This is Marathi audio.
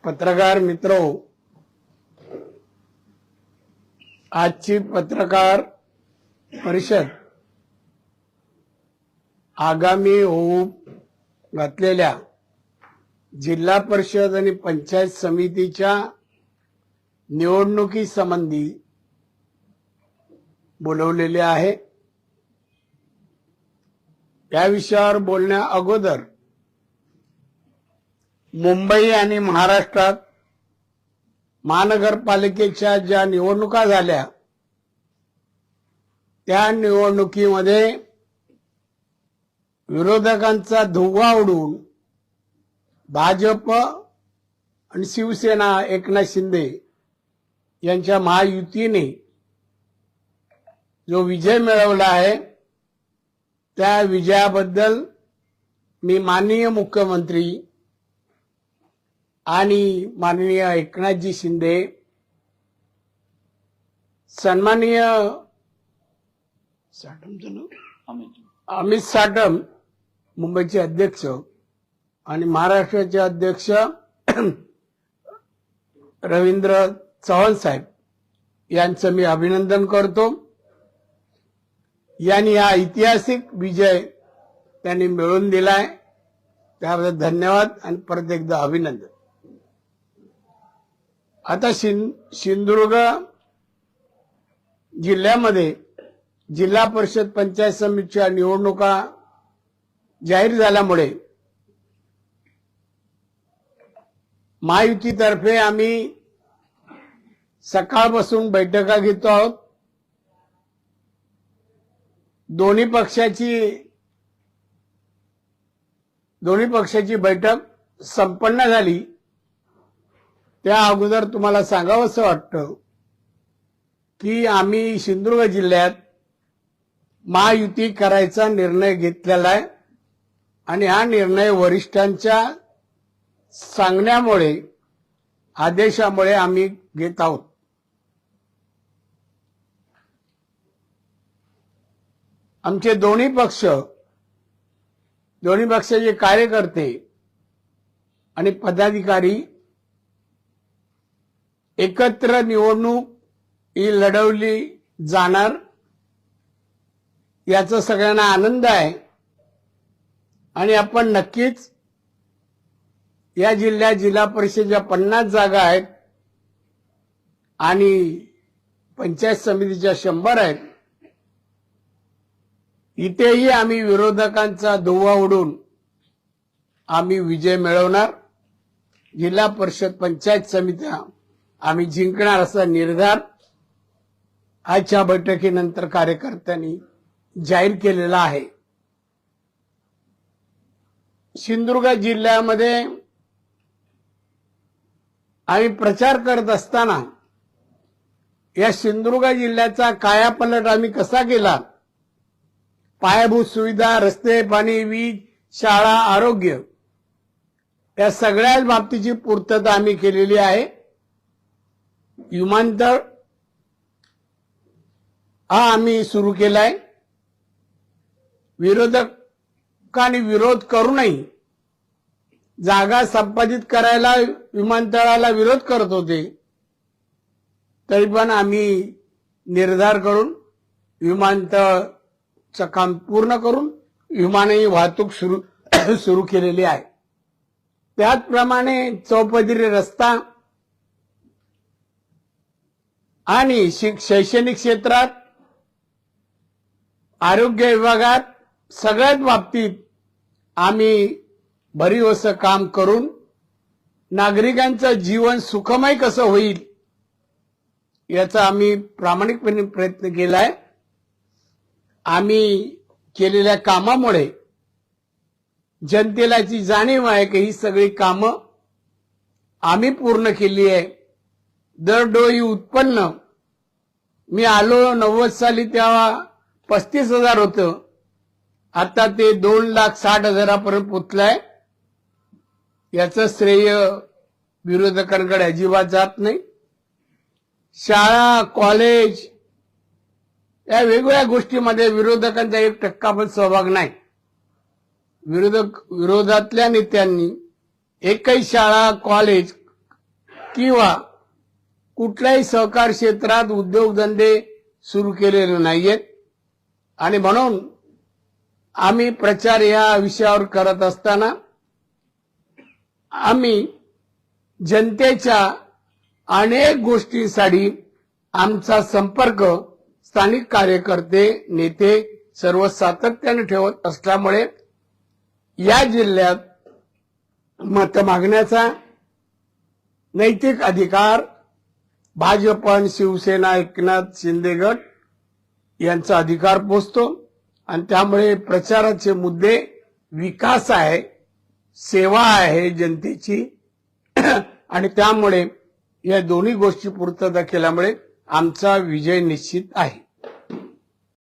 पत्रकार मित्रो, आजची पत्रकार परिषद आगामी होऊ घातलेल्या जिल्हा परिषद आणि पंचायत समितीच्या निवडणुकी संबंधी बोलवलेले आहे। या विषयावर बोलण्या अगोदर मुंबई आणि महाराष्ट्रात महानगरपालिकेच्या ज्या निवडणुका झाल्या त्या निवडणुकीमध्ये विरोधकांचा धुव्वा उडवून भाजप आणि शिवसेना एकनाथ शिंदे यांच्या महायुतीने जो विजय मिळवला आहे त्या विजयाबद्दल मी माननीय मुख्यमंत्री आणि माननीय एकनाथजी शिंदे, सन्माननीय अमित साटम मुंबईचे अध्यक्ष आणि महाराष्ट्राचे अध्यक्ष रवींद्र चव्हाण साहेब यांचं मी अभिनंदन करतो। यांनी हा ऐतिहासिक विजय त्यांनी मिळवून दिलाय, त्याबद्दल धन्यवाद आणि परत एकदा अभिनंदन। आता सिंधुदुर्ग जिल्ह्यामध्ये जिल्हा परिषद पंचायत समितीच्या निवडणुका जाहीर झाल्यामुळे महायुतीतर्फे आम्ही सकाळपासून बैठका घेतो आहोत। दोन्ही पक्षाची बैठक संपन्न झाली। त्या अगोदर तुम्हाला सांगावंसं वाटतं की आम्ही सिंधुदुर्ग जिल्ह्यात महायुती करायचा निर्णय घेतलेला आहे आणि हा निर्णय वरिष्ठांच्या सांगण्यामुळे आदेशामुळे आम्ही घेत आहोत। आमचे दोन्ही पक्षाचे कार्यकर्ते आणि पदाधिकारी एकत्र निवडणूक ही लढवली जाणार याचा सगळ्यांना आनंद आहे आणि आपण नक्कीच या जिल्ह्यात जिल्हा परिषदेच्या 50 जागा आहेत आणि पंचायत समितीच्या 100 आहेत। इथेही आम्ही विरोधकांचा धुव्वा उडवून आम्ही विजय मिळवणार। जिल्हा परिषद पंचायत समित्या आम्ही जिंकणार असा निर्धार आजच्या बैठकीनंतर कार्यकर्त्यांनी जाहीर केलेला आहे। सिंधुदुर्ग जिल्ह्यामध्ये आम्ही प्रचार करत असताना या सिंधुदुर्ग जिल्ह्याचा कायापालट आम्ही कसा केला, पायाभूत सुविधा, रस्ते, पाणी, वीज, शाळा, आरोग्य या सगळ्याच बाबतीची पूर्तता आम्ही केलेली आहे। विमानतळ हा आम्ही सुरू केलाय। विरोधकांनी विरोध करूनही जागा संपादित करायला विमानतळाला विरोध करत होते, तरी पण आम्ही निर्धार करून विमानतळाचं काम पूर्ण करून विमानही वाहतूक सुरू केलेली आहे। त्याचप्रमाणे चौपदरी रस्ता आणि शैक्षणिक क्षेत्रात, आरोग्य विभागात सगळ्याच बाबतीत आम्ही भरीव असं काम करून नागरिकांचं जीवन सुखमय कसं होईल याचा आम्ही प्रामाणिकपणे प्रयत्न केलाय। आम्ही केलेल्या कामामुळे जनतेला जी जाणीव आहे की ही सगळी कामं आम्ही पूर्ण केली आहे। दरडोई उत्पन्न मी आलो 90 साली तेव्हा 35,000 होतं, आता ते 2,60,000 पोचलाय। याचं श्रेय विरोधकांकडे अजिबात जात नाही। शाळा, कॉलेज, या वेगवेगळ्या गोष्टीमध्ये विरोधकांचा 1% पण सहभाग नाही. विरोधातल्या नेत्यांनी एकही शाळा, कॉलेज किंवा कुठल्याही सहकार क्षेत्रात उद्योगधंदे सुरू केलेले नाहीयेत. आणि म्हणून आम्ही प्रचार या विषयावर करत असताना आम्ही जनतेच्या अनेक गोष्टींसाठी आमचा संपर्क स्थानिक कार्यकर्ते, नेते सर्व सातत्याने ठेवत असल्यामुळे या जिल्ह्यात मत मागण्याचा नैतिक अधिकार भाजप, शिवसेना, एकनाथ शिंदे गट यांचा अधिकार पोचतो. आणि त्यामुळे प्रचाराचे मुद्दे विकास आहे, सेवा आहे जनतेची आणि त्यामुळे या दोन्ही गोष्टी पूर्तता केल्यामुळे आमचा विजय निश्चित आहे.